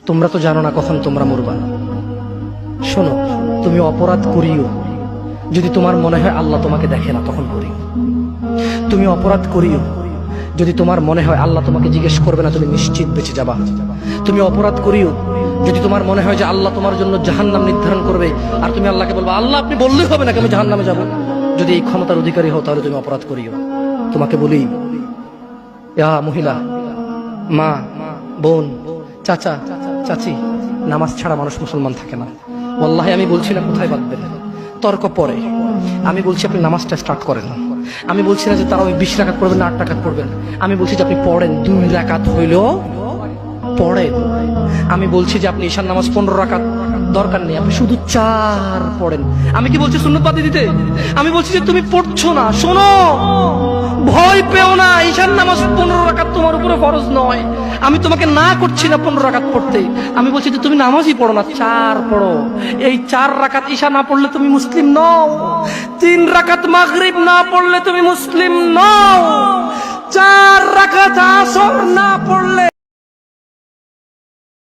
তোমরা তো জানো না কখন তোমরা মরবা। শোনো, তুমি অপরাধ করিও যদি তোমার মনে হয় আল্লাহ তোমাকে দেখে না, তখন করিও। তুমি অপরাধ করিও যদি তোমার মনে হয় আল্লাহ তোমাকে জিজ্ঞেস করবে না, তুমি নিশ্চিত বেঁচে যাবা। তুমি অপরাধ করিও যদি তোমার মনে হয় যে আল্লাহ তোমার জন্য জাহান্নাম নির্ধারণ করবে, আর তুমি আল্লাহকে বলবা আল্লাহ আপনি বললেই হবে নাকি আমি জাহান্নামে যাব। যদি এই ক্ষমতার অধিকারী হও তাহলে তুমি অপরাধ করিও। তোমাকে বলি, মহিলা, মা, বোন, চাচা, চাচি, নামাজ ছাড়া মানুষ মুসলমান থাকে না। ওয়াল্লাহি আমি বলছি না কোথায় বাঁধবেন, তর্ক পরে। আমি বলছি আপনি নামাজটা স্টার্ট করেন। আমি বলছি না যে তারা ওই 20 রাকাত পড়বেন না 8 রাকাত পড়বেন। আমি বলছি যে আপনি পড়েন, 2 রাকাত হইলেও পড়েন। আমি বলছি যে আপনি ঈশার নামাজ 15 রাকাত দরকার নেই, আপনি শুধু 4 পড়েন। আমি কি বলছি সুন্নত বাদ দিতে? আমি বলছি যে তুমি পড়ছো না, শোনো, ভয় পেও না। ঈশার নামাজ 15 রাকাত তোমার উপরে ফরজ নয়। আমি তোমাকে না করছি না 15 রাকাত পড়তে। আমি বলছি যে তুমি নামাজই পড়ো না, 4 পড়ো। এই 4 রাকাত ঈশা না পড়লে তুমি মুসলিম নও। 3 রাকাত মাগরিব না পড়লে তুমি মুসলিম নও। 4 রাকাত আসর না পড়লে